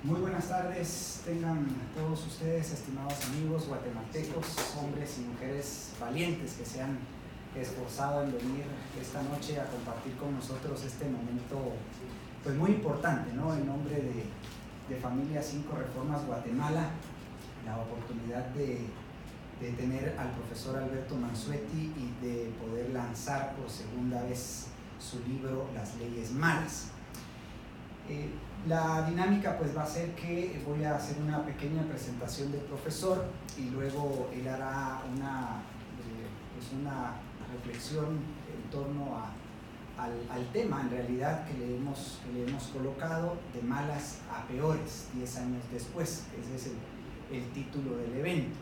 Muy buenas tardes, tengan todos ustedes, estimados amigos guatemaltecos, hombres y mujeres valientes que se han esforzado en venir esta noche a compartir con nosotros este momento pues muy importante, ¿no? En nombre de Familia 5 Reformas Guatemala, la oportunidad de tener al profesor Alberto Mansueti y de poder lanzar por segunda vez su libro Las Leyes Malas. La dinámica pues va a ser que voy a hacer una pequeña presentación del profesor y luego él hará una reflexión en torno al tema en realidad que le hemos colocado, de malas a peores, 10 años después. Ese es el título del evento.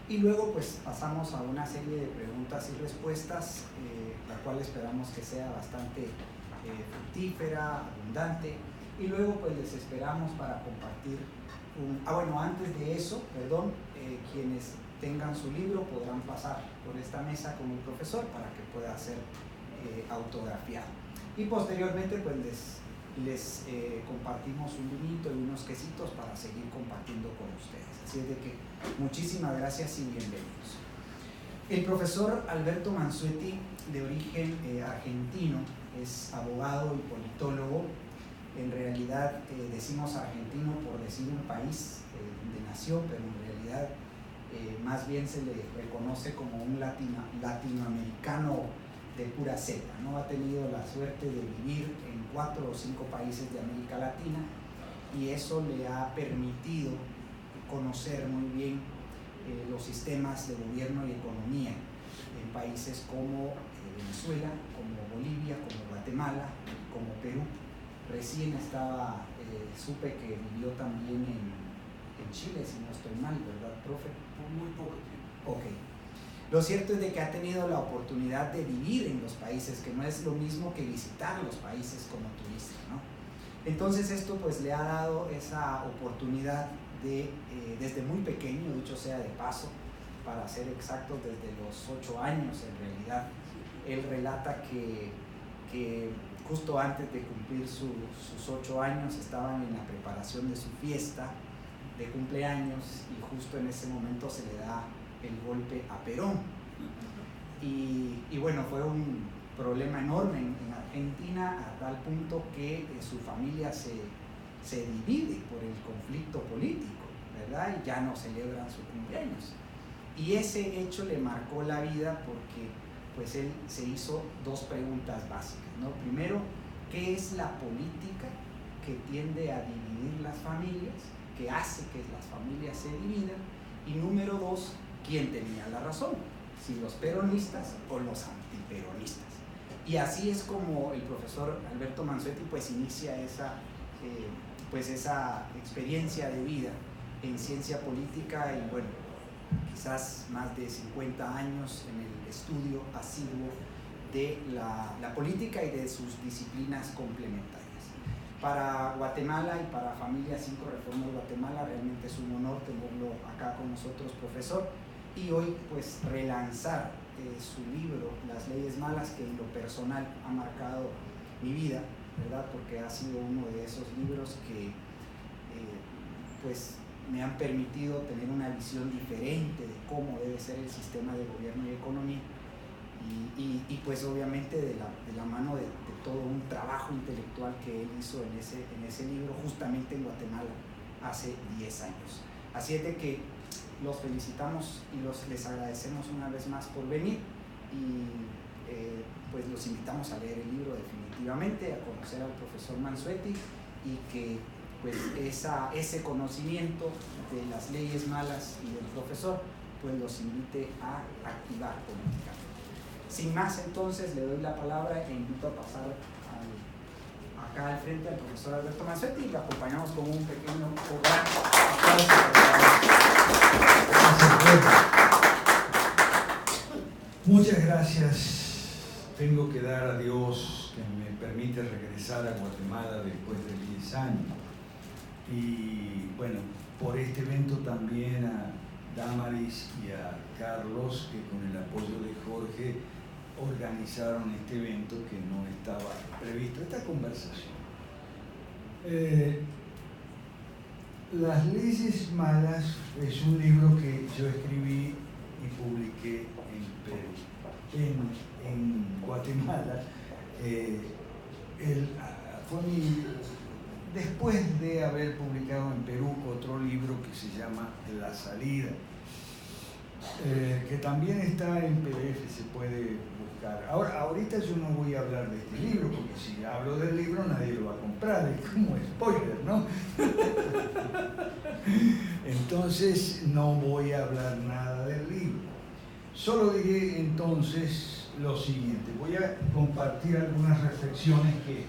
Y luego pues pasamos a una serie de preguntas y respuestas, la cual esperamos que sea bastante fructífera, abundante. Y luego pues les esperamos para compartir antes de eso, quienes tengan su libro podrán pasar por esta mesa con el profesor para que pueda ser autografiado. Y posteriormente pues les compartimos un vinito y unos quesitos para seguir compartiendo con ustedes. Así es de que muchísimas gracias y bienvenidos. El profesor Alberto Mansueti, de origen argentino, es abogado y politólogo. En realidad decimos argentino por decir un país donde nació, pero en realidad más bien se le reconoce como un latinoamericano de pura cepa, ¿no? Ha tenido la suerte de vivir en 4 o 5 países de América Latina y eso le ha permitido conocer muy bien los sistemas de gobierno y economía en países como Venezuela, como Bolivia, como Guatemala, como Perú. Recién supe que vivió también en Chile, si no estoy mal, ¿verdad, profe? Por muy poco tiempo. Ok. Lo cierto es de que ha tenido la oportunidad de vivir en los países, que no es lo mismo que visitar los países como turista, ¿no? Entonces esto pues le ha dado esa oportunidad de, desde muy pequeño, dicho sea de paso, para ser exactos, desde los 8 años en realidad, él relata que justo antes de cumplir sus 8 años estaban en la preparación de su fiesta de cumpleaños y justo en ese momento se le da el golpe a Perón. Y bueno, fue un problema enorme en Argentina, a tal punto que su familia se divide por el conflicto político, ¿verdad? Y ya no celebran su cumpleaños. Y ese hecho le marcó la vida porque pues él se hizo 2 preguntas básicas, ¿no? Primero, ¿qué es la política que tiende a dividir las familias, que hace que las familias se dividan? Y número 2, ¿quién tenía la razón? Si los peronistas o los antiperonistas. Y así es como el profesor Alberto Mansueti pues inicia esa experiencia de vida en ciencia política y bueno, quizás más de 50 años en el estudio asiduo de la política y de sus disciplinas complementarias. Para Guatemala y para Familia 5 Reformas Guatemala realmente es un honor tenerlo acá con nosotros, profesor, y hoy pues relanzar su libro Las Leyes Malas, que en lo personal ha marcado mi vida, ¿verdad? Porque ha sido uno de esos libros que pues me han permitido tener una visión diferente de cómo debe ser el sistema de gobierno y economía y pues obviamente de la mano de todo un trabajo intelectual que él hizo en ese libro justamente en Guatemala hace 10 años. Así es de que los felicitamos y les agradecemos una vez más por venir y pues los invitamos a leer el libro definitivamente, a conocer al profesor Mansueti y que pues ese conocimiento de las leyes malas y del profesor pues los invite a activar políticamente. Sin más, entonces le doy la palabra e invito a pasar acá al frente al profesor Alberto Mansueti y lo acompañamos con un pequeño aplauso. Muchas gracias. Tengo que dar a Dios que me permite regresar a Guatemala después de 10 años. Y bueno, por este evento también a Damaris y a Carlos, que con el apoyo de Jorge organizaron este evento que no estaba previsto, esta conversación. Las leyes malas es un libro que yo escribí y publiqué en Guatemala. Después de haber publicado en Perú otro libro que se llama La Salida, que también está en PDF, se puede buscar. Ahorita yo no voy a hablar de este libro, porque si hablo del libro nadie lo va a comprar, es como spoiler, ¿no? Entonces no voy a hablar nada del libro. Solo diré entonces lo siguiente. Voy a compartir algunas reflexiones que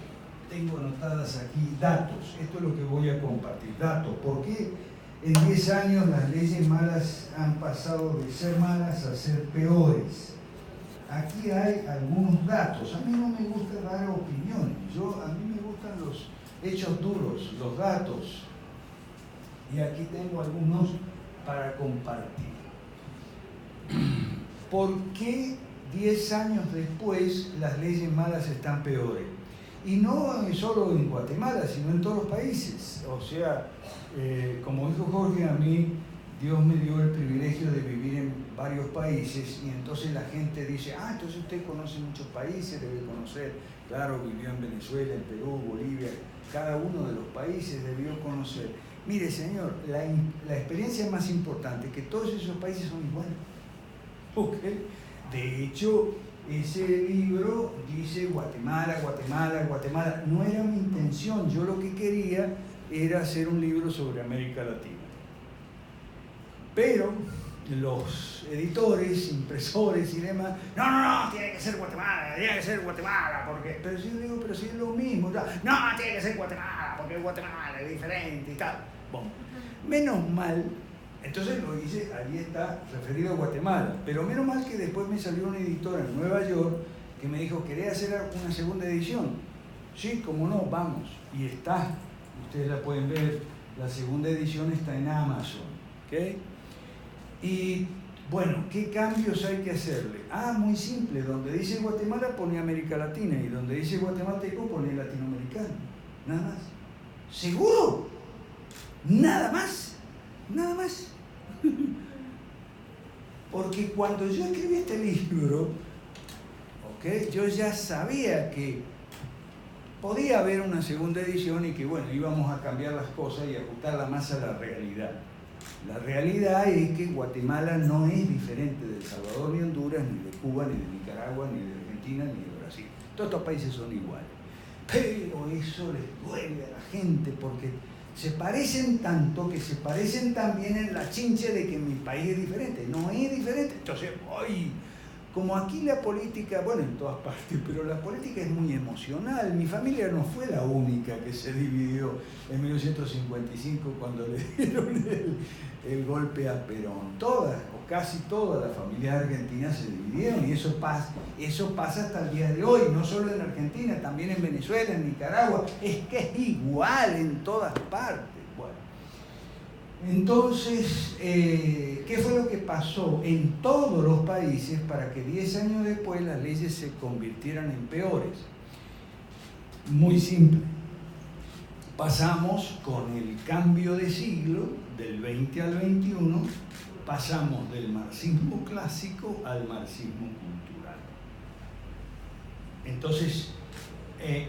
tengo anotadas aquí, datos. Esto es lo que voy a compartir, datos. ¿Por qué en 10 años las leyes malas han pasado de ser malas a ser peores? Aquí hay algunos datos. A mí no me gusta dar opiniones. A mí me gustan los hechos duros, los datos. Y aquí tengo algunos para compartir. ¿Por qué 10 años después las leyes malas están peores? Y no solo en Guatemala, sino en todos los países. O sea, como dijo Jorge, a mí Dios me dio el privilegio de vivir en varios países y entonces la gente dice, entonces usted conoce muchos países, debe conocer. Claro, vivió en Venezuela, en Perú, Bolivia, cada uno de los países debió conocer. Mire, señor, la experiencia más importante es que todos esos países son iguales. ¿Okay? De hecho, ese libro dice Guatemala, Guatemala, Guatemala. No era mi intención, yo lo que quería era hacer un libro sobre América Latina. Pero los editores, impresores y demás, no, tiene que ser Guatemala, porque... Pero si yo digo, pero si es lo mismo, no, tiene que ser Guatemala, porque Guatemala es diferente y tal. Bueno, menos mal, entonces lo hice, ahí está referido a Guatemala, pero menos mal que después me salió una editora en Nueva York que me dijo, ¿querés hacer una segunda edición? Sí, como no, vamos. Y está, ustedes la pueden ver, la segunda edición está en Amazon, ¿ok? Y bueno, ¿qué cambios hay que hacerle? Muy simple, donde dice Guatemala pone América Latina y donde dice guatemalteco pone latinoamericano, nada más. ¿Seguro? Nada más, nada más. Porque cuando yo escribí este libro, yo ya sabía que podía haber una segunda edición y que bueno, íbamos a cambiar las cosas y ajustarla más a la realidad. La realidad es que Guatemala no es diferente de El Salvador, ni Honduras, ni de Cuba, ni de Nicaragua, ni de Argentina, ni de Brasil. Todos estos países son iguales. Pero eso les duele a la gente porque se parecen tanto que se parecen también en la chinche de que mi país es diferente. No es diferente. Entonces, como aquí la política, bueno, en todas partes, pero la política es muy emocional. Mi familia no fue la única que se dividió en 1955 cuando le dieron el golpe a Perón. Todas, o casi todas las familias argentinas se dividieron y eso pasa hasta el día de hoy, no solo en Argentina, también en Venezuela, en Nicaragua. Es que es igual en todas partes. Bueno, entonces, ¿qué fue lo que pasó en todos los países para que 10 años después las leyes se convirtieran en peores? Muy simple. Pasamos con el cambio de siglo, del 20 al 21, pasamos del marxismo clásico al marxismo cultural. Entonces,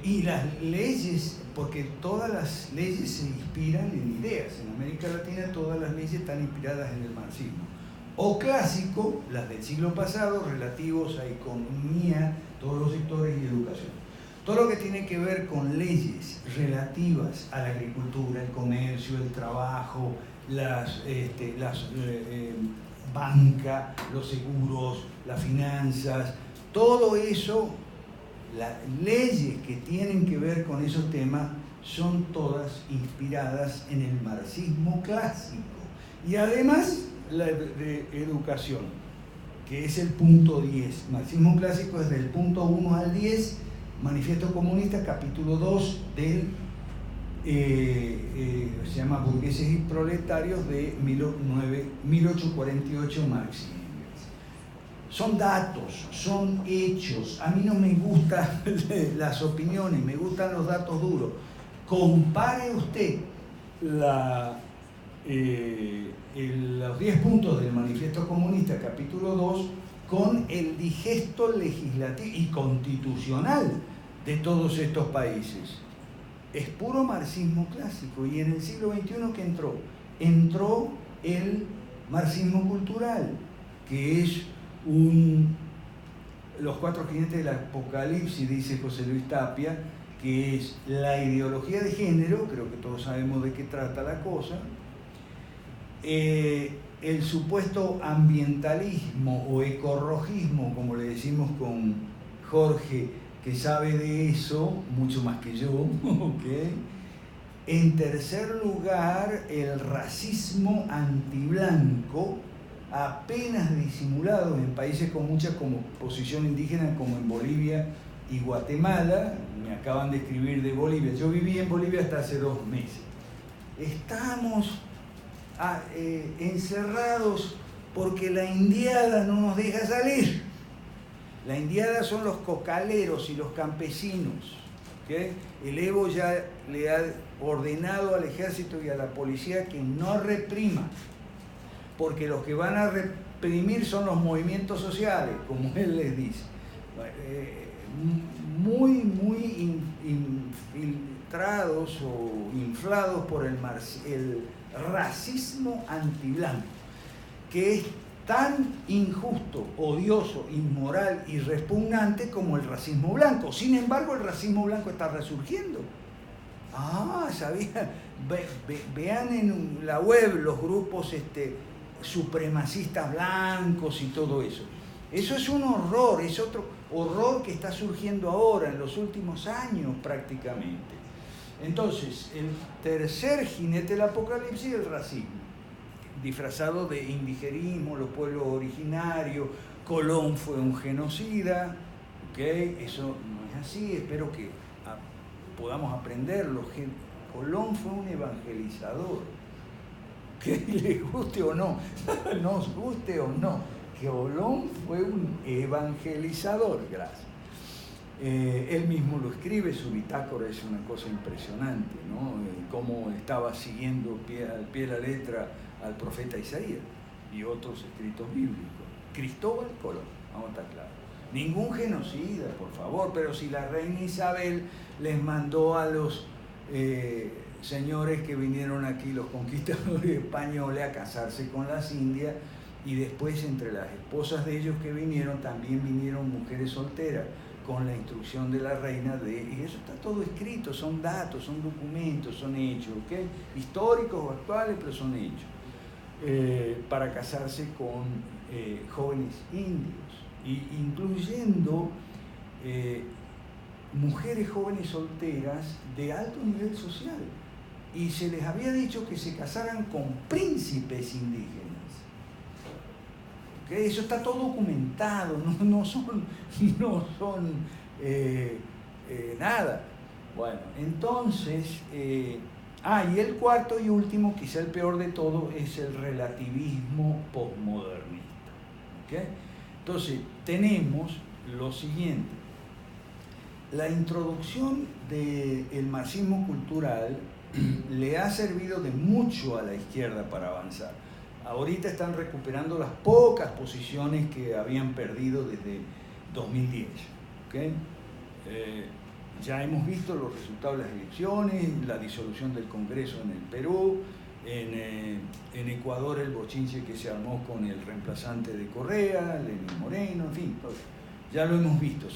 y las leyes, porque todas las leyes se inspiran en ideas. En América Latina todas las leyes están inspiradas en el marxismo. O clásico, las del siglo pasado, relativos a economía, todos los sectores y educación. Todo lo que tiene que ver con leyes relativas a la agricultura, el comercio, el trabajo, las banca, los seguros, las finanzas, todo eso, las leyes que tienen que ver con esos temas son todas inspiradas en el marxismo clásico. Y además la de educación, que es el punto 10. Marxismo clásico es del punto 1 al 10, Manifiesto Comunista, capítulo 2 del, se llama Burgueses y Proletarios, de 1848, Marx y Engels. Son datos, son hechos. A mí no me gustan las opiniones, me gustan los datos duros. Compare usted los 10 puntos del Manifiesto Comunista, capítulo 2, con el digesto legislativo y constitucional de todos estos países. Es puro marxismo clásico. Y en el siglo XXI, ¿qué entró? Entró el marxismo cultural, que es los 4 jinetes del apocalipsis, dice José Luis Tapia, que es la ideología de género, creo que todos sabemos de qué trata la cosa, el supuesto ambientalismo o ecorrojismo, como le decimos con Jorge, que sabe de eso mucho más que yo, ¿okay? En tercer lugar, el racismo antiblanco, apenas disimulado en países con mucha composición indígena, como en Bolivia y Guatemala. Me acaban de escribir de Bolivia. Yo viví en Bolivia hasta hace 2 meses. Estamos encerrados porque la indiada no nos deja salir. La indiada son los cocaleros y los campesinos, ¿okay? El Evo ya le ha ordenado al ejército y a la policía que no reprima, porque los que van a reprimir son los movimientos sociales, como él les dice. Muy infiltrados o inflados por el racismo antiblanco, que es tan injusto, odioso, inmoral y repugnante como el racismo blanco. Sin embargo, el racismo blanco está resurgiendo. ¿Sabían? Vean en la web los grupos supremacistas blancos y todo eso. Eso es un horror, es otro horror que está surgiendo ahora, en los últimos años prácticamente. Entonces, el tercer jinete del apocalipsis es el racismo, disfrazado de indigenismo, los pueblos originarios. Colón fue un genocida, ¿okay? Eso no es así, espero que podamos aprenderlo. Colón fue un evangelizador, que les guste o no, nos guste o no, Colón fue un evangelizador, gracias. Él mismo lo escribe, su bitácora es una cosa impresionante, ¿no? Cómo estaba siguiendo al pie de la letra al profeta Isaías y otros escritos bíblicos. Cristóbal Colón, vamos a estar claros. Ningún genocida, por favor, pero si la reina Isabel les mandó a los señores que vinieron aquí, los conquistadores españoles, a casarse con las indias, y después entre las esposas de ellos que vinieron, también vinieron mujeres solteras, con la instrucción de la reina y eso está todo escrito, son datos, son documentos, son hechos, ¿okay? Históricos o actuales, pero son hechos, para casarse con jóvenes indios, incluyendo mujeres jóvenes solteras de alto nivel social, y se les había dicho que se casaran con príncipes indígenas. ¿Okay? Eso está todo documentado, no son nada. Bueno, entonces, y el cuarto y último, quizá el peor de todo, es el relativismo posmodernista. ¿Okay? Entonces, tenemos lo siguiente. La introducción del marxismo cultural le ha servido de mucho a la izquierda para avanzar. Ahorita están recuperando las pocas posiciones que habían perdido desde 2010. ¿Okay? Ya hemos visto los resultados de las elecciones, la disolución del Congreso en el Perú, en Ecuador el bochinche que se armó con el reemplazante de Correa, Lenín Moreno, en fin, todo. Ya lo hemos visto.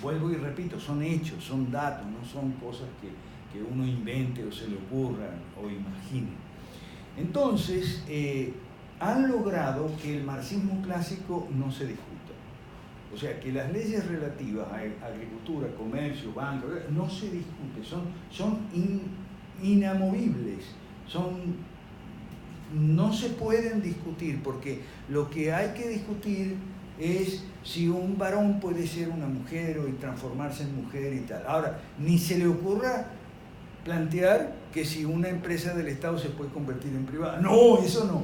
Vuelvo y repito, son hechos, son datos, no son cosas que uno invente o se le ocurra o imagine. Entonces, han logrado que el marxismo clásico no se discuta. O sea, que las leyes relativas a agricultura, comercio, banco, no se discuten, son inamovibles, no se pueden discutir, porque lo que hay que discutir es si un varón puede ser una mujer y transformarse en mujer y tal. Ahora, ni se le ocurra plantear que si una empresa del Estado se puede convertir en privada. No, eso no.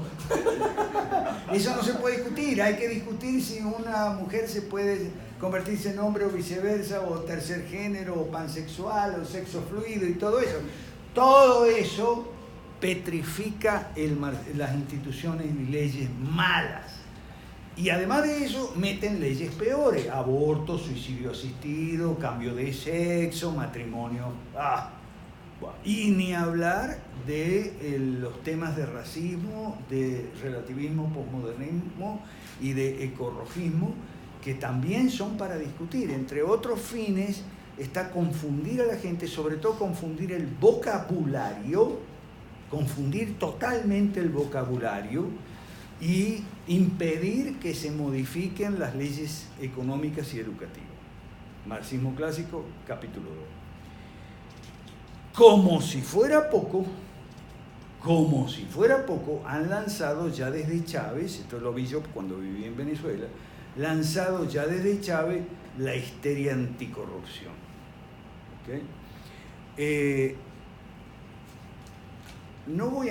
Eso no se puede discutir. Hay que discutir si una mujer se puede convertirse en hombre o viceversa, o tercer género, o pansexual, o sexo fluido y todo eso. Todo eso petrifica las instituciones y leyes malas. Y además de eso, meten leyes peores: aborto, suicidio asistido, cambio de sexo, matrimonio. Y ni hablar de los temas de racismo, de relativismo, posmodernismo y de ecorrojismo, que también son para discutir. Entre otros fines está confundir a la gente, sobre todo confundir el vocabulario, confundir totalmente el vocabulario y impedir que se modifiquen las leyes económicas y educativas. Marxismo clásico, capítulo 2. Como si fuera poco, han lanzado ya desde Chávez, esto lo vi yo cuando viví en Venezuela, lanzado ya desde Chávez la histeria anticorrupción. ¿Okay? No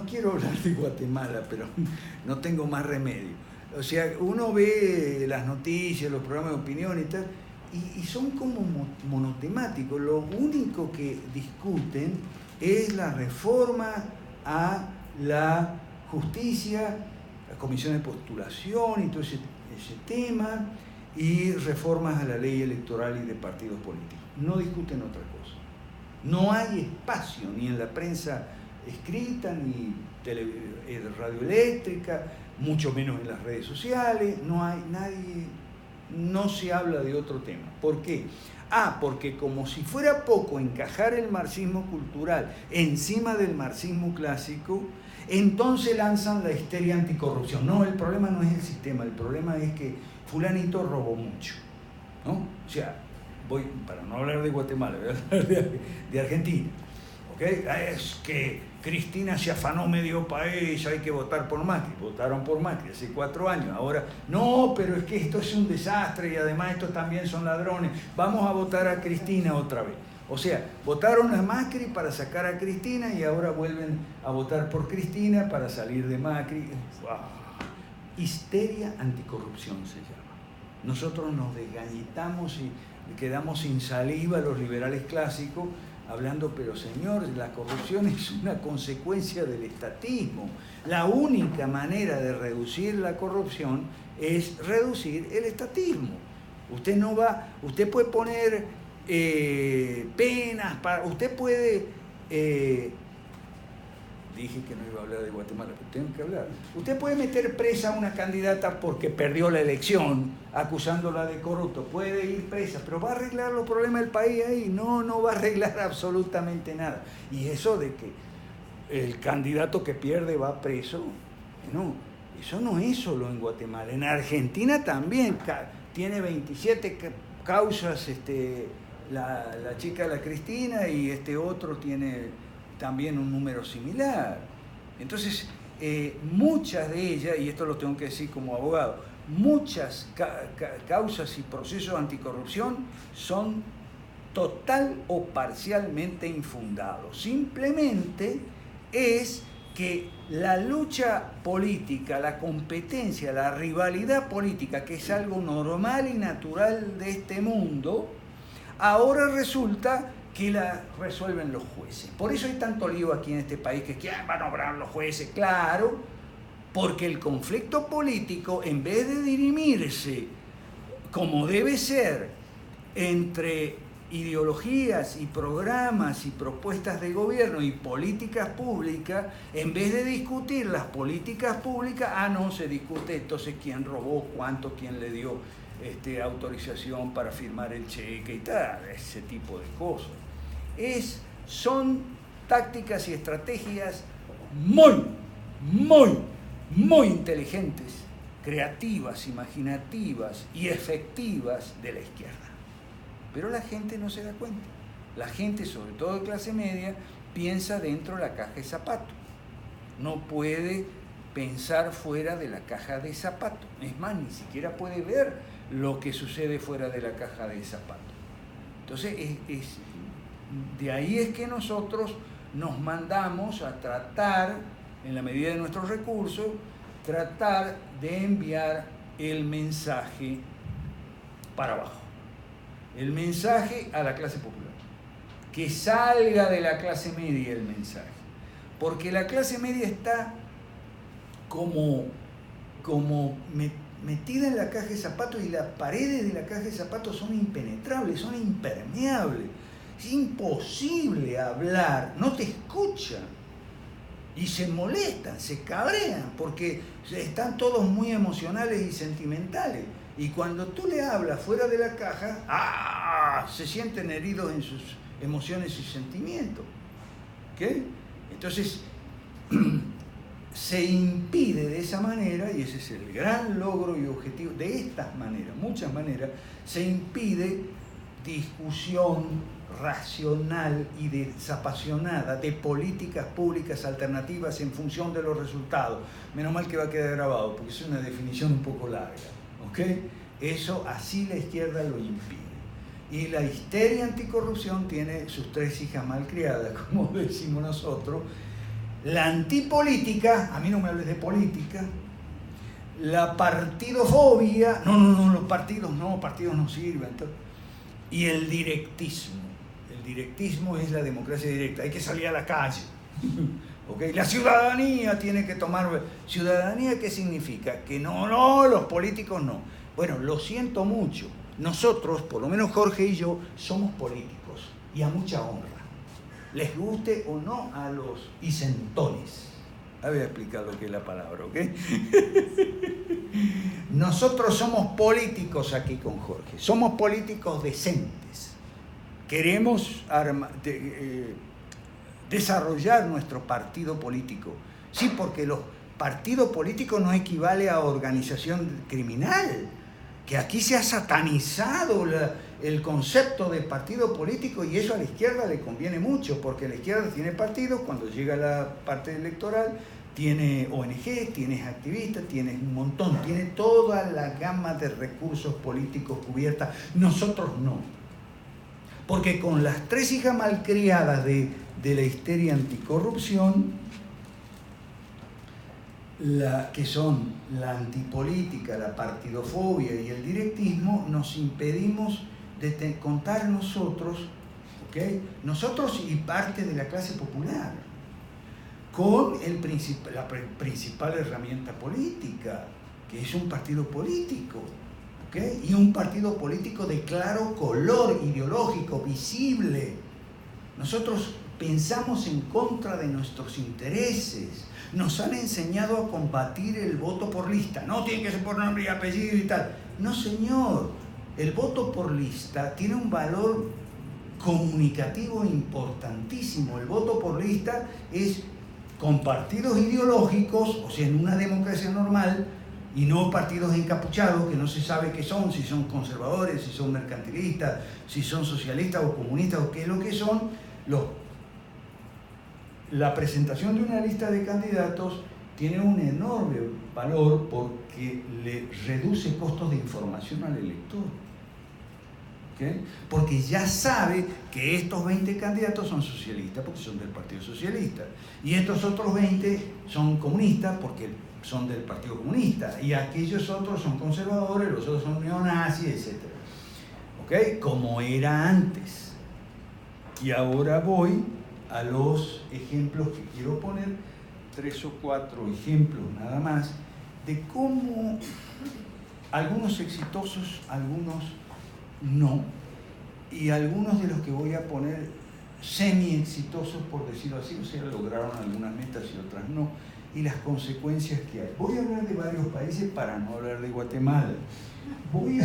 quiero hablar de Guatemala, pero no tengo más remedio. O sea, uno ve las noticias, los programas de opinión y tal, y son como monotemáticos. Lo único que discuten es la reforma a la justicia, la comisión de postulación y todo ese tema, y reformas a la ley electoral y de partidos políticos. No discuten otra cosa. No hay espacio ni en la prensa escrita, ni radioeléctrica, mucho menos en las redes sociales. No se habla de otro tema. ¿Por qué? Porque como si fuera poco encajar el marxismo cultural encima del marxismo clásico, entonces lanzan la histeria anticorrupción. No, el problema no es el sistema, el problema es que fulanito robó mucho, ¿no? O sea, para no hablar de Guatemala, voy a hablar de Argentina. ¿Okay? Es que Cristina se afanó medio país, hay que votar por Macri. Votaron por Macri hace 4 años. Ahora, no, pero es que esto es un desastre y además estos también son ladrones. Vamos a votar a Cristina otra vez. O sea, votaron a Macri para sacar a Cristina y ahora vuelven a votar por Cristina para salir de Macri. Histeria anticorrupción se llama. Nosotros nos desgañitamos y quedamos sin saliva los liberales clásicos, hablando, pero señor, la corrupción es una consecuencia del estatismo. La única manera de reducir la corrupción es reducir el estatismo. Usted puede poner penas, usted puede, dije que no iba a hablar de Guatemala, pero tengo que hablar. Usted puede meter presa a una candidata porque perdió la elección, acusándola de corrupto. Puede ir presa, pero ¿va a arreglar los problemas del país ahí? No va a arreglar absolutamente nada. Y eso de que el candidato que pierde va preso, no, eso no es solo en Guatemala. En Argentina también tiene 27 causas la chica, la Cristina, y este otro tiene también un número similar. Entonces, muchas de ellas, y esto lo tengo que decir como abogado, muchas causas y procesos anticorrupción son total o parcialmente infundados. Simplemente es que la lucha política, la competencia, la rivalidad política, que es algo normal y natural de este mundo, ahora resulta que la resuelven los jueces. Por eso hay tanto lío aquí en este país, que ¿quién va a nombrar los jueces? Claro, porque el conflicto político, en vez de dirimirse como debe ser entre ideologías y programas y propuestas de gobierno y políticas públicas, en vez de discutir las políticas públicas, no se discute entonces quién robó, cuánto, quién le dio autorización para firmar el cheque y tal, ese tipo de cosas. Son tácticas y estrategias muy inteligentes, creativas, imaginativas y efectivas de la izquierda. Pero la gente no se da cuenta. La gente, sobre todo de clase media, piensa dentro de la caja de zapatos. No puede pensar fuera de la caja de zapatos. Es más, ni siquiera puede ver lo que sucede fuera de la caja de zapatos. Entonces, de ahí es que nosotros nos mandamos a tratar, en la medida de nuestros recursos, tratar de enviar el mensaje para abajo. El mensaje a la clase popular. Que salga de la clase media el mensaje. porque la clase media está como metida en la caja de zapatos, y las paredes de la caja de zapatos son impenetrables, son impermeables. Es imposible hablar, no te escuchan. Y se molestan, se cabrean, porque están todos muy emocionales y sentimentales. Y cuando tú le hablas fuera de la caja, se sienten heridos en sus emociones y sentimientos. ¿Okay? Entonces, se impide de esa manera, y ese es el gran logro y objetivo, de estas maneras, muchas maneras, se impide discusión racional y desapasionada de políticas públicas alternativas en función de los resultados. Menos mal que va a quedar grabado, porque es una definición un poco larga. ¿Okay? Eso así la izquierda lo impide. Y la histeria anticorrupción tiene sus 3 hijas malcriadas, como decimos nosotros. La antipolítica, a mí no me hables de política. La partidofobia, no, los partidos no sirven. Y el directismo. El directismo es la democracia directa, hay que salir a la calle. ¿Okay? La ciudadanía tiene que tomar... ¿Ciudadanía qué significa? Que no, los políticos no. Bueno, lo siento mucho. Nosotros, por lo menos Jorge y yo, somos políticos, y a mucha honra. Les guste o no a los isentones. Voy a explicar lo que es la palabra, ¿ok? Nosotros somos políticos aquí con Jorge. Somos políticos decentes. Queremos desarrollar nuestro partido político. Sí, porque los partidos políticos no equivale a organización criminal. Que aquí se ha satanizado el concepto de partido político, y eso a la izquierda le conviene mucho, porque la izquierda tiene partidos, cuando llega la parte electoral, tiene ONG, tienes activistas, tienes un montón, tiene toda la gama de recursos políticos cubierta. Nosotros no. Porque con las 3 hijas malcriadas de la histeria anticorrupción, que son la antipolítica, la partidofobia y el directismo, nos impedimos de contar nosotros, ¿okay? Nosotros y parte de la clase popular, con la principal herramienta política, que es un partido político, ¿okay? Y un partido político de claro color ideológico, visible. Nosotros pensamos en contra de nuestros intereses. Nos han enseñado a combatir el voto por lista. No, tiene que ser por nombre y apellido y tal. No, señor. El voto por lista tiene un valor comunicativo importantísimo. El voto por lista es con partidos ideológicos, o sea, en una democracia normal, y no partidos encapuchados que no se sabe qué son, si son conservadores, si son mercantilistas, si son socialistas o comunistas o qué es lo que son. La presentación de una lista de candidatos tiene un enorme valor porque le reduce costos de información al elector. ¿Okay? Porque ya sabe que estos 20 candidatos son socialistas porque son del Partido Socialista, y estos otros 20 son comunistas porque son del Partido Comunista, y aquellos otros son conservadores, los otros son neonazis, etc. ¿Okay? Como era antes. Y ahora voy a los ejemplos que quiero poner, 3 o 4 ejemplos nada más, de cómo algunos exitosos, algunos no, y algunos de los que voy a poner semi-exitosos, por decirlo así, o sea, lograron algunas metas y otras no, y las consecuencias que hay. Voy a hablar de varios países para no hablar de Guatemala. Voy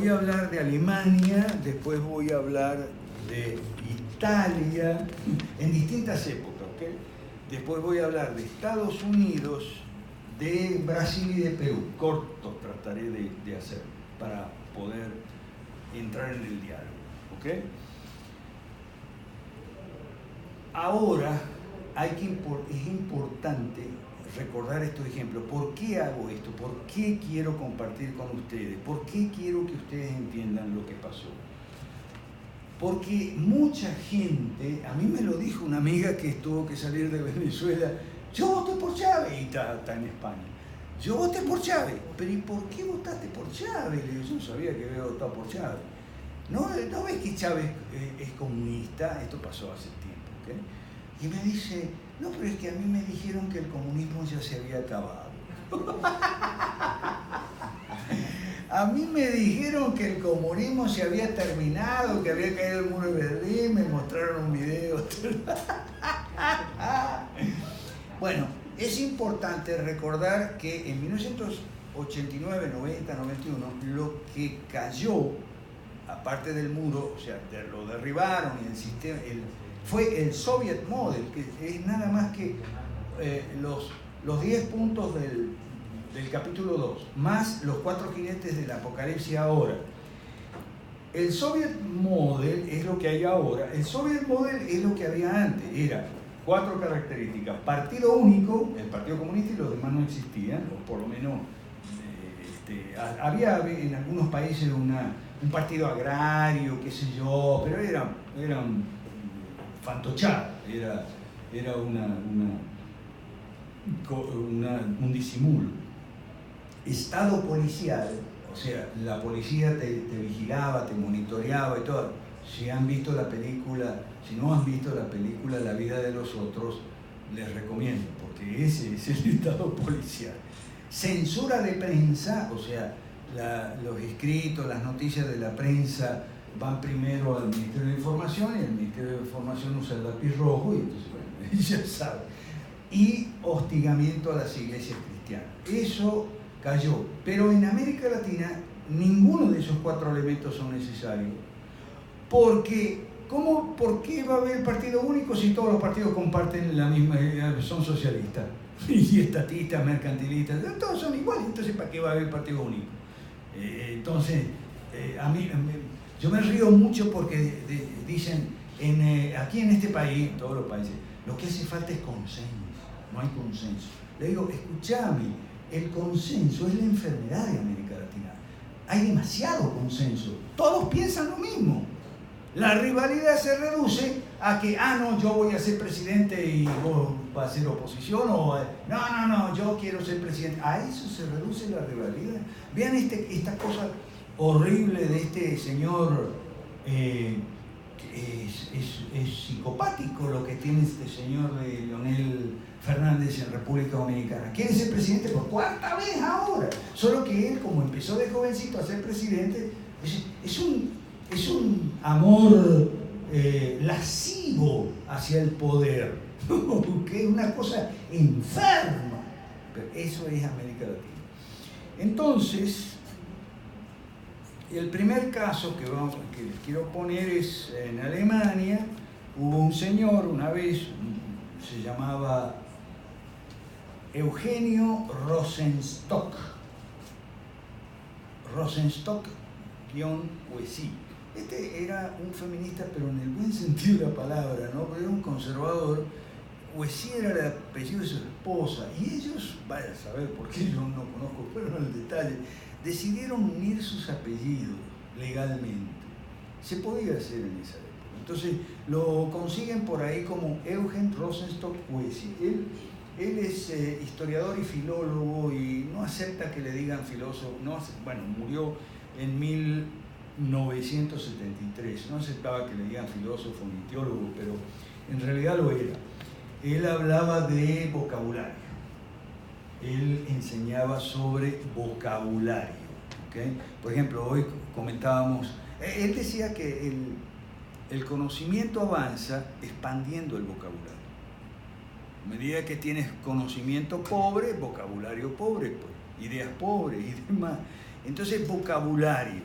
a hablar de Alemania, después voy a hablar de Italia, en distintas épocas, ¿ok? Después voy a hablar de Estados Unidos, de Brasil y de Perú. Corto trataré de hacer para poder entrar en el diálogo, ¿ok? Ahora es importante recordar estos ejemplos. ¿Por qué hago esto? ¿Por qué quiero compartir con ustedes? ¿Por qué quiero que ustedes entiendan lo que pasó? Porque mucha gente, a mí me lo dijo una amiga que tuvo que salir de Venezuela, yo voté por Chávez, y está en España. Yo voté por Chávez. Pero ¿y por qué votaste por Chávez? Yo no sabía que había votado por Chávez. ¿no ves que Chávez es comunista? Esto pasó hace tiempo, ¿okay? Y me dice, no, pero es que a mí me dijeron que el comunismo ya se había acabado. A mí me dijeron que el comunismo se había terminado, que había caído el muro de Berlín, me mostraron un video. Bueno, es importante recordar que en 1989, 90, 91, lo que cayó, aparte del muro, o sea, lo derribaron y el sistema, fue el Soviet Model, que es nada más que los 10 puntos del capítulo 2, más los 4 jinetes del Apocalipsis ahora. El Soviet Model es lo que hay ahora. El Soviet Model es lo que había antes. Era 4 características. Partido único, el Partido Comunista, y los demás no existían, o por lo menos había en algunos países un partido agrario, qué sé yo, pero era un fantochada, era un disimulo. Estado policial, o sea, la policía te vigilaba, te monitoreaba y todo. Si han visto la película, si no han visto la película La vida de los otros, les recomiendo, porque ese es el estado policial. Censura de prensa, o sea, los escritos, las noticias de la prensa van primero al Ministerio de Información, y el Ministerio de Información usa el lápiz rojo, y entonces, bueno, ya saben. Y hostigamiento a las iglesias cristianas. Eso cayó. Pero en América Latina ninguno de esos 4 elementos son necesarios. Porque, ¿por qué va a haber partido único si todos los partidos comparten la misma, son socialistas? Y estatistas, mercantilistas, todos son iguales, entonces ¿para qué va a haber partido único? Entonces, yo me río mucho porque dicen, aquí en este país, en todos los países, lo que hace falta es consenso, no hay consenso. Le digo, escúchame, el consenso es la enfermedad de América Latina. Hay demasiado consenso, todos piensan lo mismo. La rivalidad se reduce a que, no, yo voy a ser presidente y vos vas a ser oposición, o no, yo quiero ser presidente. A eso se reduce la rivalidad. Vean esta cosa horrible de este señor, es psicopático lo que tiene este señor de Leonel Fernández en República Dominicana. Quiere ser presidente por 4ª vez ahora, solo que él, como empezó de jovencito a ser presidente, es un amor lascivo hacia el poder, que es una cosa enferma, pero eso es América Latina. Entonces, el primer caso que les quiero poner es en Alemania. Hubo un señor una vez, se llamaba Eugenio Rosenstock, Rosenstock-Huessy. Este era un feminista, pero en el buen sentido de la palabra, ¿no? Pero era un conservador. Huessy era el apellido de su esposa, y ellos, vaya a saber por qué, yo no conozco, pero en el detalle, decidieron unir sus apellidos legalmente. Se podía hacer en esa época. Entonces lo consiguen por ahí como Eugen Rosenstock-Huessy. Él es historiador y filólogo, y no acepta que le digan filósofo. Murió en 1973. No aceptaba que le digan filósofo ni teólogo, pero en realidad lo era. Él hablaba de vocabulario. Él enseñaba sobre vocabulario. ¿Okay? Por ejemplo, hoy comentábamos, él decía que el conocimiento avanza expandiendo el vocabulario. A medida que tienes conocimiento pobre, vocabulario pobre, pues, ideas pobres y demás. Entonces, vocabulario.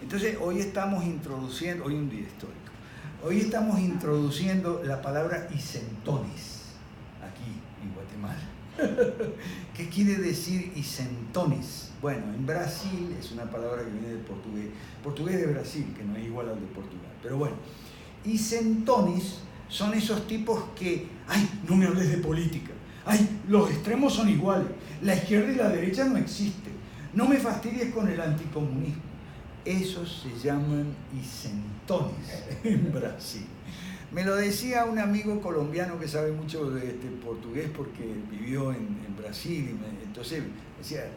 Entonces, hoy estamos introduciendo, hoy un día histórico, hoy estamos introduciendo la palabra isentones aquí en Guatemala. ¿Qué quiere decir isentones? Bueno, en Brasil es una palabra que viene del portugués de Brasil, que no es igual al de Portugal. Pero bueno, isentones son esos tipos que, no me hables de política, los extremos son iguales, la izquierda y la derecha no existen, no me fastidies con el anticomunismo. Esos se llaman isentones en Brasil. Me lo decía un amigo colombiano que sabe mucho de portugués porque vivió en Brasil, entonces decía,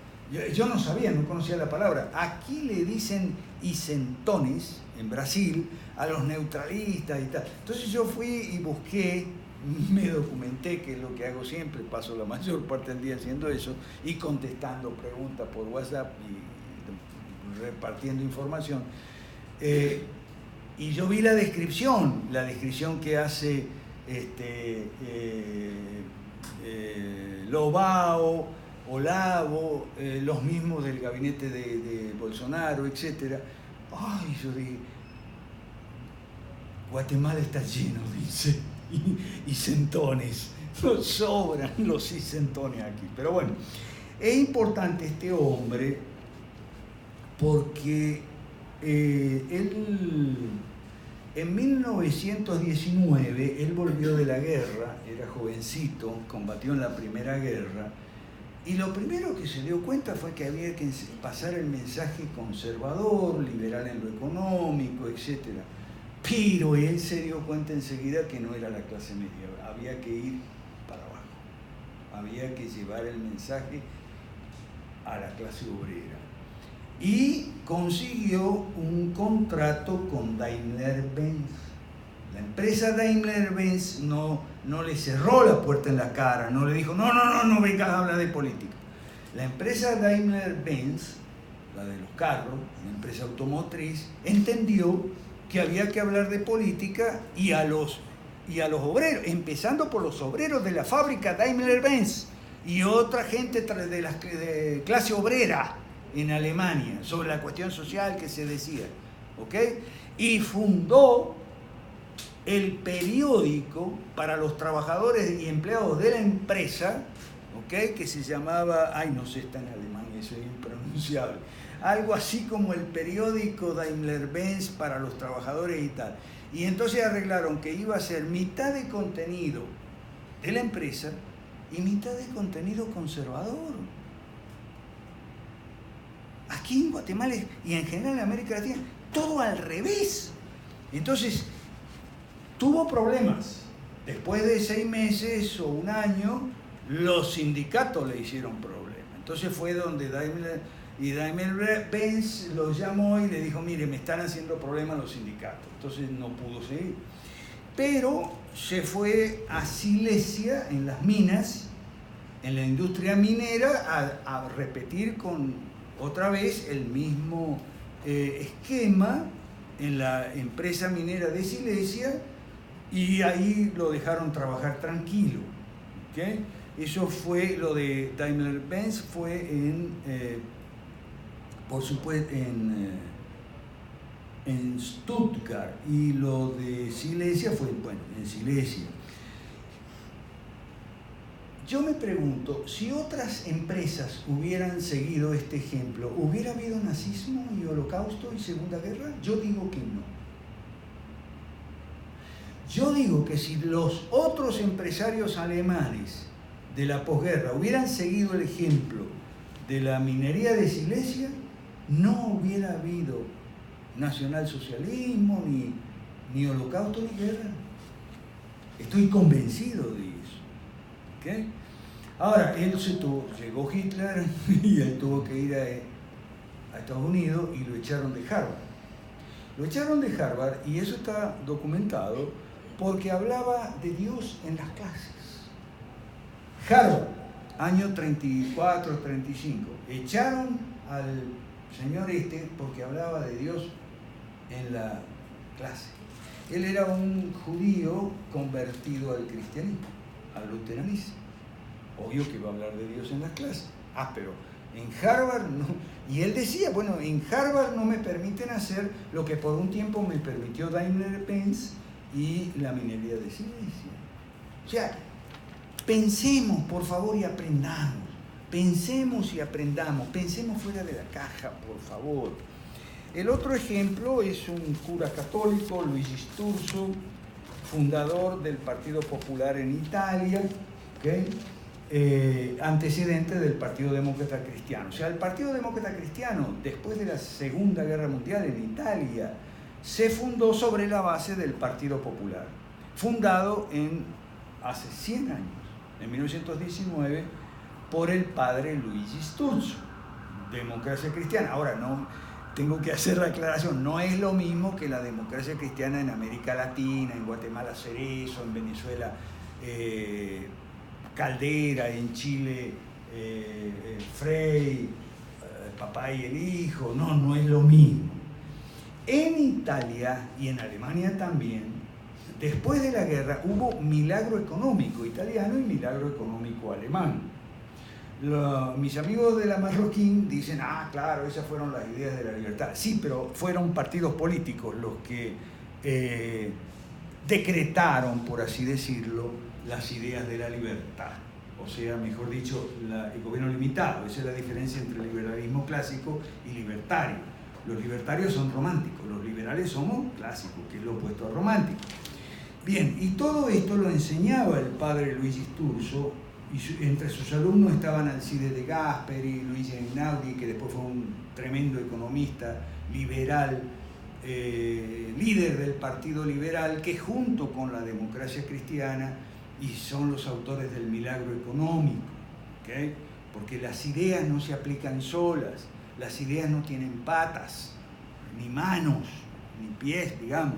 Yo no sabía, no conocía la palabra. Aquí le dicen isentones, en Brasil, a los neutralistas y tal. Entonces yo fui y busqué, me documenté, que es lo que hago siempre, paso la mayor parte del día haciendo eso, y contestando preguntas por WhatsApp y repartiendo información. Y yo vi la descripción que hace Lobao, Olavo, los mismos del gabinete de Bolsonaro, etc. Ay, yo dije, Guatemala está lleno, dice, y centones, nos sobran los centones aquí. Pero bueno, es importante este hombre porque él, en 1919, él volvió de la guerra, era jovencito, combatió en la Primera Guerra, y lo primero que se dio cuenta fue que había que pasar el mensaje conservador, liberal en lo económico, etc. Pero él se dio cuenta enseguida que no era la clase media, había que ir para abajo, había que llevar el mensaje a la clase obrera. Y consiguió un contrato con Daimler-Benz. La empresa Daimler-Benz no le cerró la puerta en la cara, no le dijo, no vengas a hablar de política. La empresa Daimler-Benz, la de los carros, una empresa automotriz, entendió que había que hablar de política y a los obreros, empezando por los obreros de la fábrica Daimler-Benz y otra gente de la clase obrera en Alemania, sobre la cuestión social que se decía, ¿ok? Y fundó el periódico para los trabajadores y empleados de la empresa, ¿ok? Que se llamaba, no sé, está en alemán, eso es impronunciable, algo así como el periódico Daimler-Benz para los trabajadores y tal. Y entonces arreglaron que iba a ser mitad de contenido de la empresa y mitad de contenido conservador. Aquí en Guatemala y en general en América Latina, todo al revés. Entonces, tuvo problemas. Después de 6 meses o un año, los sindicatos le hicieron problema. Entonces fue donde Daimler-Benz los llamó y le dijo, mire, me están haciendo problemas los sindicatos. Entonces no pudo seguir. Pero se fue a Silesia, en las minas, en la industria minera, a repetir otra vez el mismo esquema en la empresa minera de Silesia, y ahí lo dejaron trabajar tranquilo, ¿okay? Eso fue lo de Daimler-Benz, fue por supuesto en Stuttgart, y lo de Silesia fue, en Silesia. Yo me pregunto, si otras empresas hubieran seguido este ejemplo, ¿hubiera habido nazismo y holocausto y Segunda Guerra? Yo digo que no. Yo digo que si los otros empresarios alemanes de la posguerra hubieran seguido el ejemplo de la minería de Silesia, no hubiera habido nacionalsocialismo, ni holocausto, ni guerra. Estoy convencido de eso. ¿Okay? Ahora, llegó Hitler y él tuvo que ir a Estados Unidos y lo echaron de Harvard. Lo echaron de Harvard y eso está documentado porque hablaba de Dios en las clases. Harvard, año 34, 35. Echaron al señor porque hablaba de Dios en la clase. Él era un judío convertido al cristianismo, al luteranismo. Obvio que iba a hablar de Dios en las clases. Pero en Harvard no. Y él decía, en Harvard no me permiten hacer lo que por un tiempo me permitió Daimler-Benz y la minería de Silesia. O sea, pensemos, por favor, y aprendamos. Pensemos y aprendamos. Pensemos fuera de la caja, por favor. El otro ejemplo es un cura católico, Luigi Sturzo, fundador del Partido Popular en Italia, ¿okay? Antecedente del Partido Demócrata Cristiano. O sea, el Partido Demócrata Cristiano, después de la Segunda Guerra Mundial en Italia, se fundó sobre la base del Partido Popular, fundado hace 100 años, en 1919, por el padre Luigi Sturzo. democracia cristiana. Ahora, no tengo que hacer la aclaración, no es lo mismo que la democracia cristiana en América Latina, en Guatemala Cerezo, en Venezuela Caldera, en Chile Frei, papá y el hijo, no es lo mismo. En Italia y en Alemania también, después de la guerra hubo milagro económico italiano y milagro económico alemán. Mis amigos de la Marroquín dicen, claro, esas fueron las ideas de la libertad. Sí, pero fueron partidos políticos los que decretaron, por así decirlo, las ideas de la libertad. O sea, mejor dicho, el gobierno limitado. Esa es la diferencia entre liberalismo clásico y libertario. Los libertarios son románticos, los liberales somos clásicos, que es lo opuesto a romántico. Bien, y todo esto lo enseñaba el padre Luigi Sturzo, y entre sus alumnos estaban Alcide de Gasperi, Luigi Einaudi, que después fue un tremendo economista liberal, líder del Partido Liberal, que junto con la democracia cristiana y son los autores del milagro económico, ¿okay? Porque las ideas no se aplican solas, las ideas no tienen patas, ni manos, ni pies, digamos.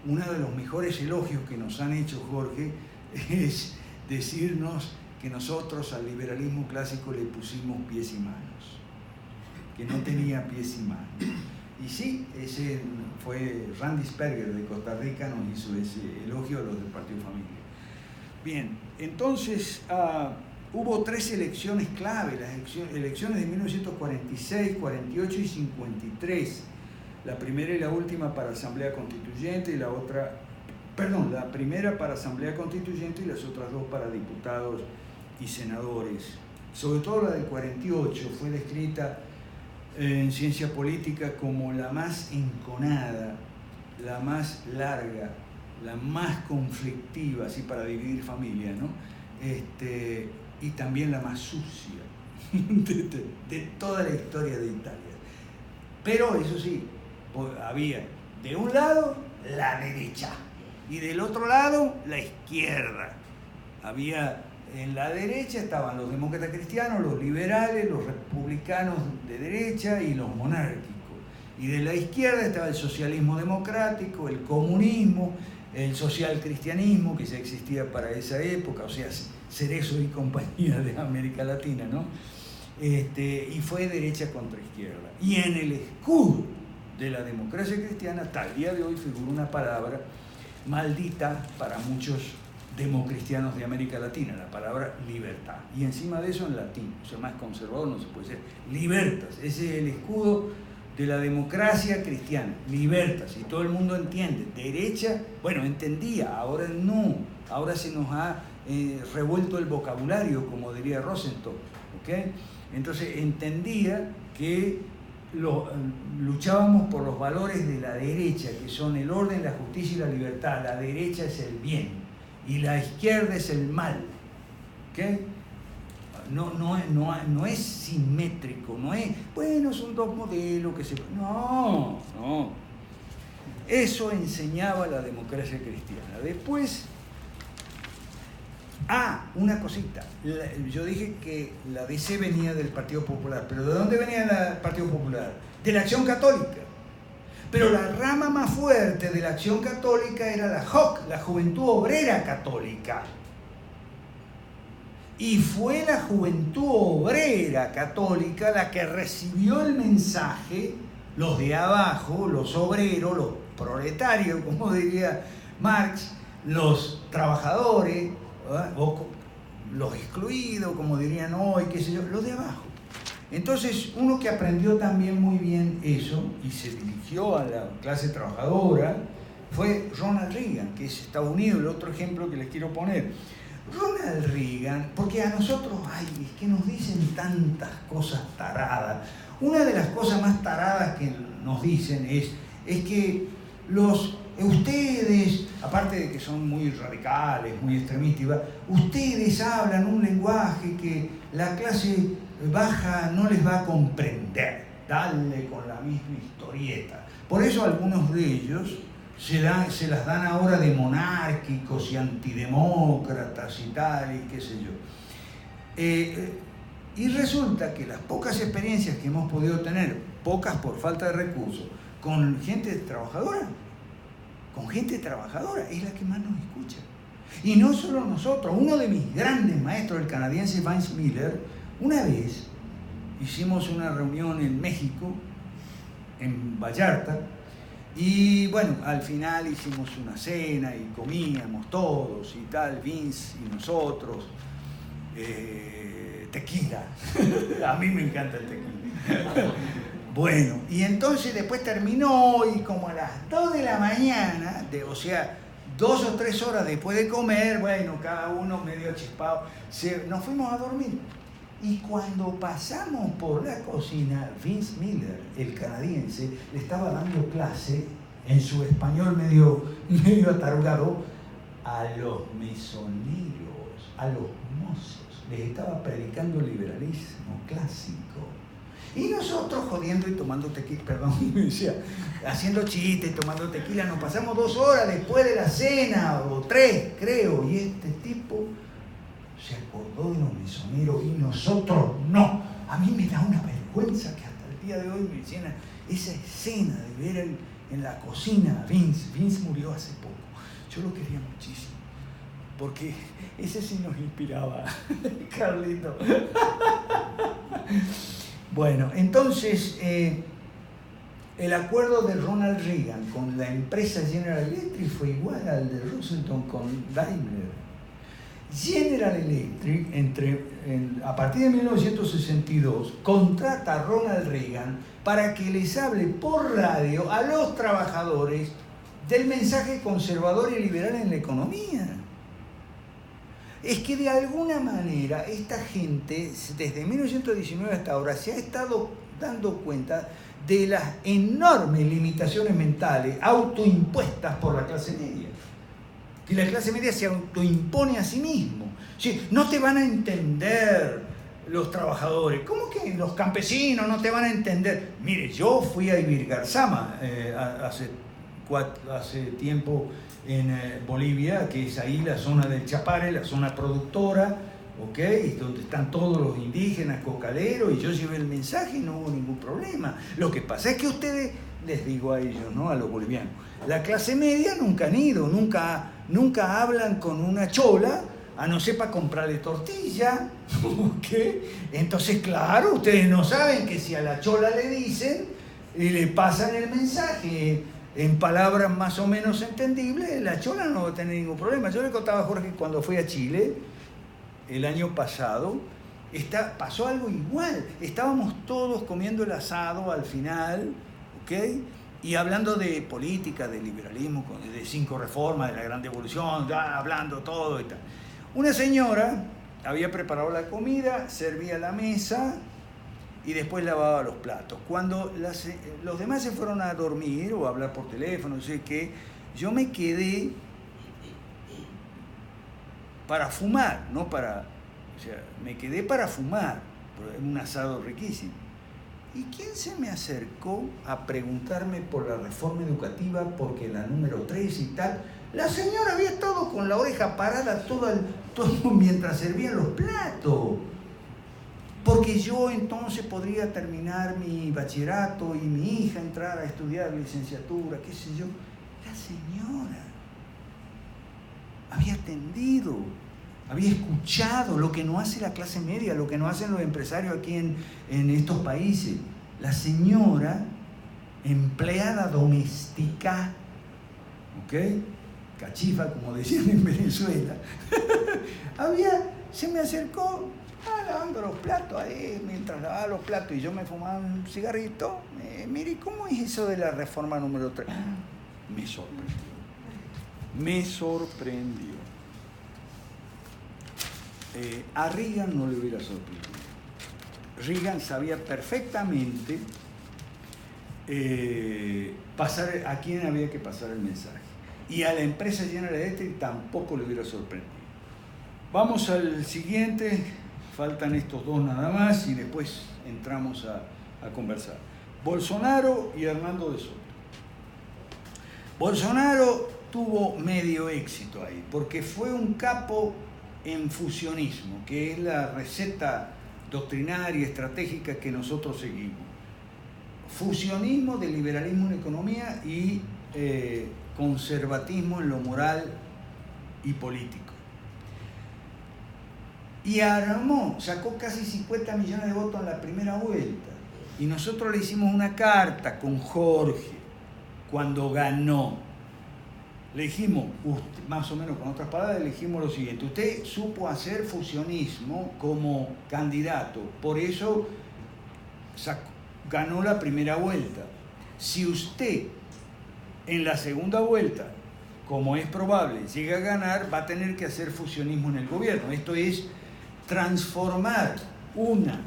Uno de los mejores elogios que nos han hecho, Jorge, es decirnos que nosotros al liberalismo clásico le pusimos pies y manos, que no tenía pies y manos. Y sí, ese fue Randy Sperger de Costa Rica, nos hizo ese elogio a los del Partido Familia. Bien, entonces hubo 3 elecciones clave, las elecciones de 1946, 48 y 53. La primera y la última para Asamblea Constituyente y la primera para Asamblea Constituyente y las otras 2 para diputados y senadores. Sobre todo la del 48 fue descrita en ciencia política como la más enconada, la más larga, la más conflictiva, así para dividir familia, ¿no? Y también la más sucia de toda la historia de Italia. Pero eso sí, había de un lado la derecha y del otro lado la izquierda. En la derecha estaban los demócratas cristianos, los liberales, los republicanos de derecha y los monárquicos. Y de la izquierda estaba el socialismo democrático, el comunismo, el socialcristianismo, que ya existía para esa época, o sea, Cerezo y compañía de América Latina, ¿no? Y fue derecha contra izquierda. Y en el escudo de la democracia cristiana, hasta el día de hoy, figura una palabra maldita para muchos democristianos de América Latina, la palabra libertad. Y encima de eso en latín, o sea, más conservador no se puede ser, libertas, ese es el escudo de la democracia cristiana, libertas, y todo el mundo entiende, derecha, bueno, entendía, ahora no, ahora se nos ha revuelto el vocabulario, como diría Rosenthal, ¿okay? Entonces entendía que luchábamos por los valores de la derecha, que son el orden, la justicia y la libertad. La derecha es el bien y la izquierda es el mal, ¿okay? No es simétrico, no es, bueno, son 2 modelos que se... No. Eso enseñaba la democracia cristiana. Después, una cosita. Yo dije que la DC venía del Partido Popular, pero ¿de dónde venía el Partido Popular? De la Acción Católica. Pero la rama más fuerte de la Acción Católica era la JOC, la Juventud Obrera Católica. Y fue la Juventud Obrera Católica la que recibió el mensaje, los de abajo, los obreros, los proletarios, como diría Marx, los trabajadores, o los excluidos, como dirían hoy, qué sé yo, los de abajo. Entonces, uno que aprendió también muy bien eso y se dirigió a la clase trabajadora fue Ronald Reagan, que es Estados Unidos, el otro ejemplo que les quiero poner. Ronald Reagan, porque a nosotros, es que nos dicen tantas cosas taradas. Una de las cosas más taradas que nos dicen es que ustedes, aparte de que son muy radicales, muy extremistas, ustedes hablan un lenguaje que la clase baja no les va a comprender. Dale con la misma historieta. Por eso algunos de ellos se las dan ahora de monárquicos y antidemócratas y tal, y qué sé yo. Y resulta que las pocas experiencias que hemos podido tener, pocas por falta de recursos, con gente trabajadora, es la que más nos escucha. Y no solo nosotros, uno de mis grandes maestros, el canadiense Vince Miller, una vez hicimos una reunión en México, en Vallarta, y bueno, al final hicimos una cena y comíamos todos y tal, Vince y nosotros, tequila, a mí me encanta el tequila. Bueno, y entonces después terminó y como a las 2 de la mañana, o sea, 2 o 3 horas después de comer, bueno, cada uno medio chispado, nos fuimos a dormir. Y cuando pasamos por la cocina, Vince Miller, el canadiense, le estaba dando clase en su español medio atarugado a los mesoneros, a los mozos. Les estaba predicando liberalismo clásico. Y nosotros jodiendo y tomando tequila, perdón, me decía, haciendo chistes, tomando tequila, nos pasamos 2 horas después de la cena, o 3 creo, y este tipo se acordó de los mesoneros y nosotros no. A mí me da una vergüenza que hasta el día de hoy me llena esa escena de ver en la cocina a Vince. Vince murió hace poco. Yo lo quería muchísimo, porque ese sí nos inspiraba, Carlito. Bueno, entonces el acuerdo de Ronald Reagan con la empresa General Electric fue igual al de Roosevelt con Daimler. General Electric, a partir de 1962, contrata a Ronald Reagan para que les hable por radio a los trabajadores del mensaje conservador y liberal en la economía. Es que de alguna manera esta gente, desde 1919 hasta ahora, se ha estado dando cuenta de las enormes limitaciones mentales autoimpuestas por la clase media. Que la clase media se autoimpone a sí mismo. Sí, no te van a entender los trabajadores. ¿Cómo que los campesinos no te van a entender? Mire, yo fui a Ibirgarzama hace tiempo en Bolivia, que es ahí la zona del Chapare, la zona productora, ¿ok? Donde están todos los indígenas, cocaleros, y yo llevé el mensaje y no hubo ningún problema. Lo que pasa es que ustedes, les digo a ellos, ¿no? A los bolivianos, la clase media nunca han ido, nunca hablan con una chola, a no ser para comprarle tortilla, ¿ok? Entonces, claro, ustedes no saben que si a la chola le dicen y le pasan el mensaje en palabras más o menos entendibles, la chola no va a tener ningún problema. Yo le contaba a Jorge cuando fui a Chile el año pasado, pasó algo igual. Estábamos todos comiendo el asado al final, ¿ok? Y hablando de política, de liberalismo, de 5 reformas, de la gran devolución, ya hablando todo y tal. Una señora había preparado la comida, servía la mesa y después lavaba los platos. Cuando los demás se fueron a dormir o a hablar por teléfono, no sé qué, yo me quedé para fumar, me quedé para fumar, un asado riquísimo. ¿Y quién se me acercó a preguntarme por la reforma educativa, porque la número 3 y tal? La señora había estado con la oreja parada todo mientras servían los platos. Porque yo entonces podría terminar mi bachillerato y mi hija entrar a estudiar licenciatura, qué sé yo. La señora había atendido, había escuchado lo que no hace la clase media, lo que no hacen los empresarios aquí en estos países. La señora, empleada doméstica, ¿ok? Cachifa, como decían en Venezuela, se me acercó lavando los platos ahí, mientras lavaba los platos y yo me fumaba un cigarrito. Mire, ¿cómo es eso de la reforma número 3? Me sorprendió. A Reagan no le hubiera sorprendido. Reagan sabía perfectamente a quién había que pasar el mensaje. Y a la empresa General Electric tampoco le hubiera sorprendido. Vamos al siguiente, faltan estos 2 nada más y después entramos a conversar. Bolsonaro y Hernando de Soto. Bolsonaro tuvo medio éxito ahí, porque fue un capo en fusionismo, que es la receta doctrinaria, estratégica que nosotros seguimos. Fusionismo de liberalismo en economía y conservatismo en lo moral y político. Y armó, sacó casi 50 millones de votos en la primera vuelta. Y nosotros le hicimos una carta con Jorge cuando ganó. Le dijimos, más o menos con otras palabras, le dijimos lo siguiente: usted supo hacer fusionismo como candidato, por eso ganó la primera vuelta. Si usted en la segunda vuelta, como es probable, llega a ganar, va a tener que hacer fusionismo en el gobierno. Esto es transformar una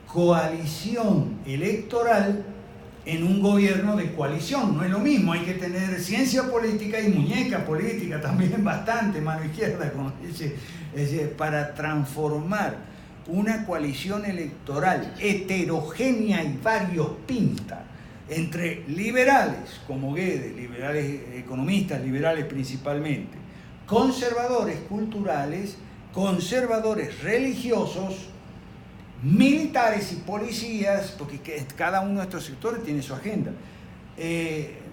coalición electoral en un gobierno de coalición. No es lo mismo, hay que tener ciencia política y muñeca política también bastante, mano izquierda, como dice, para transformar una coalición electoral heterogénea y variopinta entre liberales, como Guedes, liberales economistas, liberales principalmente, conservadores culturales, conservadores religiosos, militares y policías, porque cada uno de estos sectores tiene su agenda.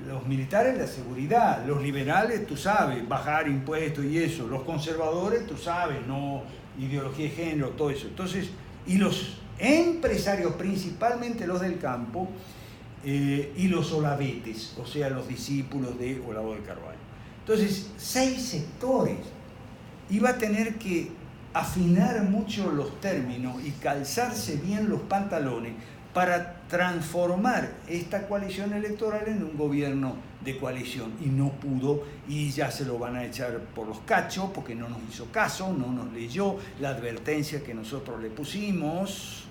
Los militares, la seguridad; los liberales, tú sabes, bajar impuestos y eso; los conservadores, tú sabes, no ideología de género, todo eso. Entonces, y los empresarios, principalmente los del campo, y los olavetes, o sea, los discípulos de Olavo de Carvalho. Entonces, 6 sectores. Iba a tener que afinar mucho los términos y calzarse bien los pantalones para transformar esta coalición electoral en un gobierno de coalición, y no pudo, y ya se lo van a echar por los cachos porque no nos hizo caso, no nos leyó la advertencia que nosotros le pusimos,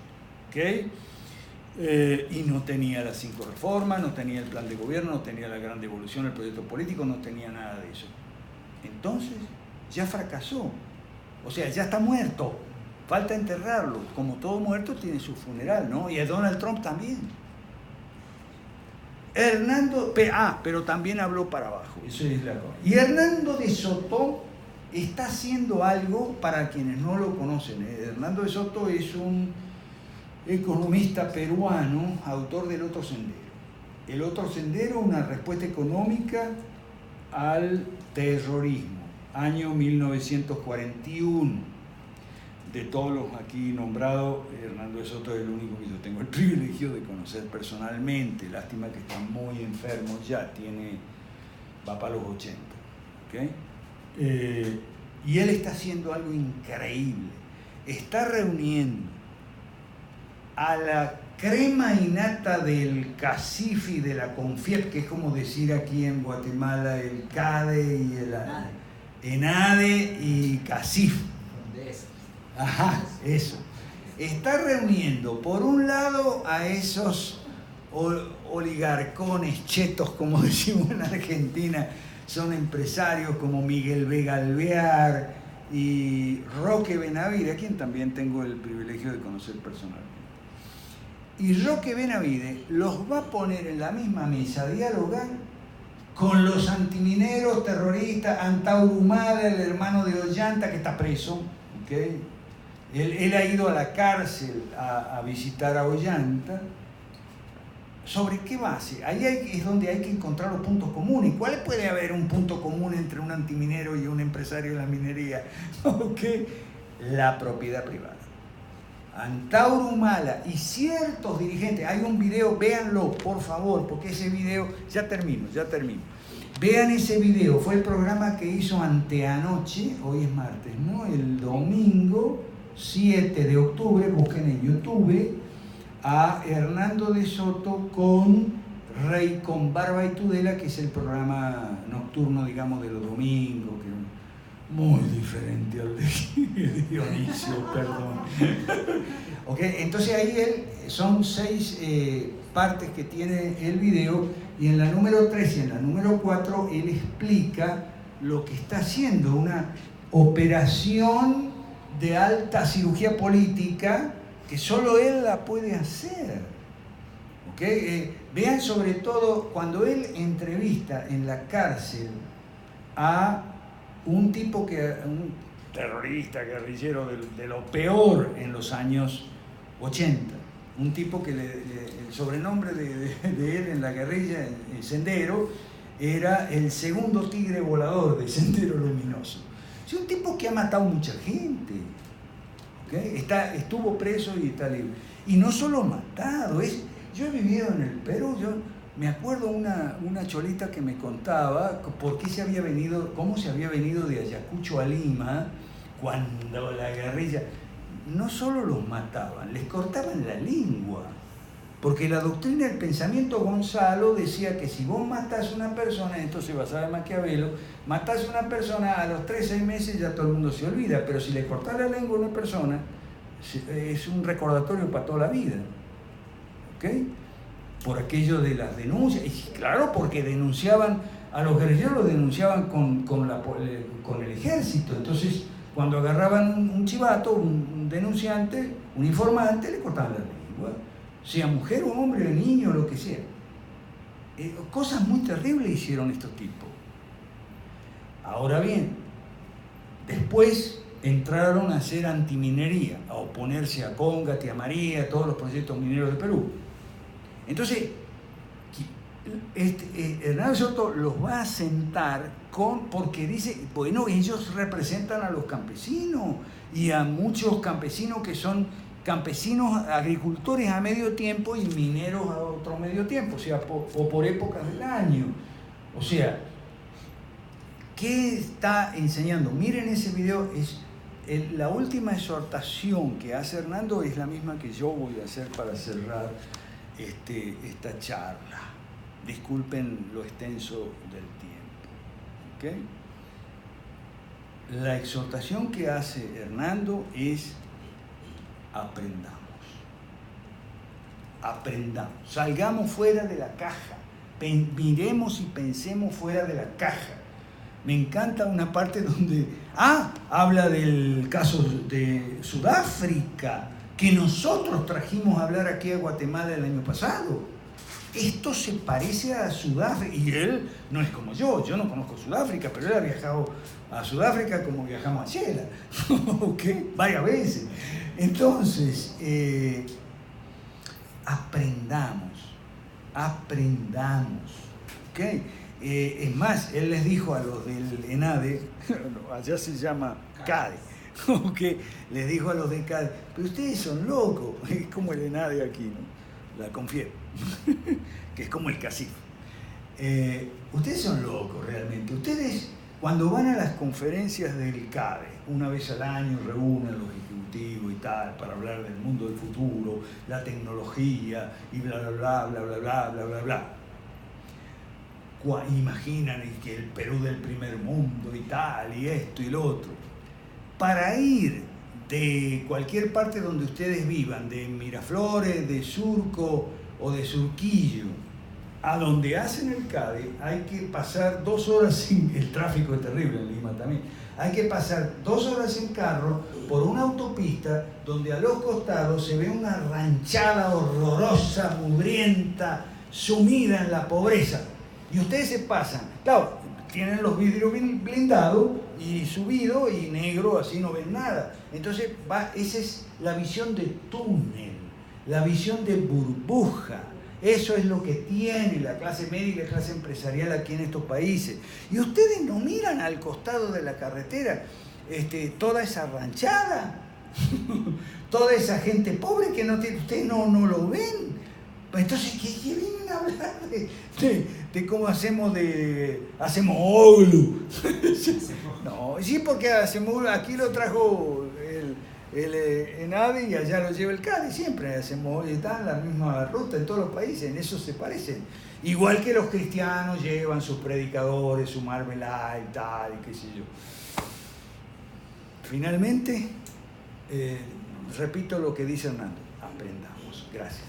¿okay? Y no tenía las 5 reformas, no tenía el plan de gobierno, no tenía la gran devolución, el proyecto político, no tenía nada de eso. Entonces ya fracasó, o sea, ya está muerto, falta enterrarlo. Como todo muerto tiene su funeral, ¿no? Y a Donald Trump también. Pero también habló para abajo, eso es la cosa. Y Hernando de Soto está haciendo algo para quienes no lo conocen. Hernando de Soto es un economista peruano, autor del Otro Sendero. El Otro Sendero, una respuesta económica al terrorismo, año 1941. De todos los aquí nombrados, Hernando de Soto es el único que yo tengo el privilegio de conocer personalmente. Lástima que está muy enfermo ya, va para los 80. ¿Okay? Y él está haciendo algo increíble. Está reuniendo a la crema innata del CACIF y de la CONFIEP, que es como decir aquí en Guatemala el CADE y el ENADE y CACIF. Ajá, eso. Está reuniendo, por un lado, a esos oligarcones chetos, como decimos en Argentina, son empresarios como Miguel Vega Alvear y Roque Benavides, a quien también tengo el privilegio de conocer personalmente. Y Roque Benavides los va a poner en la misma mesa a dialogar con los antimineros terroristas, Antauro Humala, el hermano de Ollanta, que está preso, ¿okay? Él ha ido a la cárcel a visitar a Ollanta. ¿Sobre qué base? Ahí es donde hay que encontrar los puntos comunes. ¿Cuál puede haber un punto común entre un antiminero y un empresario de la minería? ¿Okay? La propiedad privada. Antauro Humala y ciertos dirigentes, hay un video, véanlo por favor, porque ese video, ya termino. Vean ese video, fue el programa que hizo anteanoche, hoy es martes, ¿no? El domingo 7 de octubre, busquen en YouTube a Hernando de Soto con Rey con Barba y Tudela, que es el programa nocturno, digamos, de los domingos, que muy diferente al de Dionisio, perdón. Okay, entonces ahí son 6 partes que tiene el video, y en la número 3 y en la número 4 él explica lo que está haciendo, una operación de alta cirugía política que solo él la puede hacer. ¿Okay? Vean sobre todo cuando él entrevista en la cárcel a un terrorista, guerrillero de lo peor en los años 80. Un tipo que el sobrenombre de él en la guerrilla, el Sendero, era el segundo tigre volador de Sendero Luminoso. Es un tipo que ha matado mucha gente, ¿okay? Estuvo preso y está libre. Y no solo matado, yo he vivido en el Perú, yo me acuerdo una cholita que me contaba cómo se había venido de Ayacucho a Lima cuando la guerrilla, no solo los mataban, les cortaban la lengua. Porque la doctrina del pensamiento Gonzalo decía que si vos matás a una persona, esto se basaba en Maquiavelo, matás a una persona a los 3-6 meses ya todo el mundo se olvida, pero si le cortás la lengua a una persona, es un recordatorio para toda la vida. ¿Ok? Por aquello de las denuncias, y claro, porque denunciaban, a los guerrilleros los denunciaban con el ejército, entonces cuando agarraban un chivato, un denunciante, un informante, le cortaban la lengua. Sea mujer o hombre, o niño, lo que sea. Cosas muy terribles hicieron estos tipos. Ahora bien, después entraron a hacer antiminería, a oponerse a Conga, Tía María, a todos los proyectos mineros de Perú. Entonces, Hernando Soto los va a sentar porque dice, bueno, ellos representan a los campesinos y a muchos campesinos que son campesinos, agricultores a medio tiempo y mineros a otro medio tiempo, o sea, o por épocas del año. O sea, ¿qué está enseñando? Miren ese video, la última exhortación que hace Hernando es la misma que yo voy a hacer para cerrar esta charla. Disculpen lo extenso del tiempo. ¿Okay? La exhortación que hace Hernando es: aprendamos, salgamos fuera de la caja, miremos y pensemos fuera de la caja. Me encanta una parte donde habla del caso de Sudáfrica, que nosotros trajimos a hablar aquí a Guatemala el año pasado. Esto se parece a Sudáfrica, y él no es como yo no conozco Sudáfrica, pero él ha viajado a Sudáfrica como viajamos a Shela, ¿okay? Varias veces. Entonces, aprendamos, ¿okay? Es más, él les dijo a los del ENADE, allá se llama CADE, ¿okay? Les dijo a los de CADE, pero ustedes son locos, es como el ENADE aquí, ¿no? La Confiep, que es como el CACIF. Ustedes son locos realmente, ustedes cuando van a las conferencias del CADE, una vez al año reúnen los ejecutivos y tal, para hablar del mundo del futuro, la tecnología y bla, bla, bla, bla, bla, bla, bla, bla, bla. Imaginan que el Perú del primer mundo y tal, y esto y lo otro. Para ir de cualquier parte donde ustedes vivan, de Miraflores, de Surco o de Surquillo, a donde hacen el CADE, hay que pasar 2 horas el tráfico es terrible en Lima también, hay que pasar 2 horas en carro por una autopista donde a los costados se ve una ranchada horrorosa, mugrienta, sumida en la pobreza. Y ustedes se pasan, claro, tienen los vidrios blindados y subido y negro, así no ven nada. Entonces, esa es la visión de túnel, la visión de burbuja. Eso es lo que tiene la clase media y la clase empresarial aquí en estos países. Y ustedes no miran al costado de la carretera toda esa ranchada, toda esa gente pobre que no tiene, ustedes no lo ven. Entonces, ¿qué vienen a hablar de cómo hacemos OGLU? No, sí, porque hacemos, aquí lo trajo el ENADE y allá lo lleva el CADE, siempre hacemos, está en la misma ruta en todos los países, en eso se parecen. Igual que los cristianos llevan sus predicadores, su marmelada y tal, y qué sé yo. Finalmente, repito lo que dice Hernando, aprendamos. Gracias.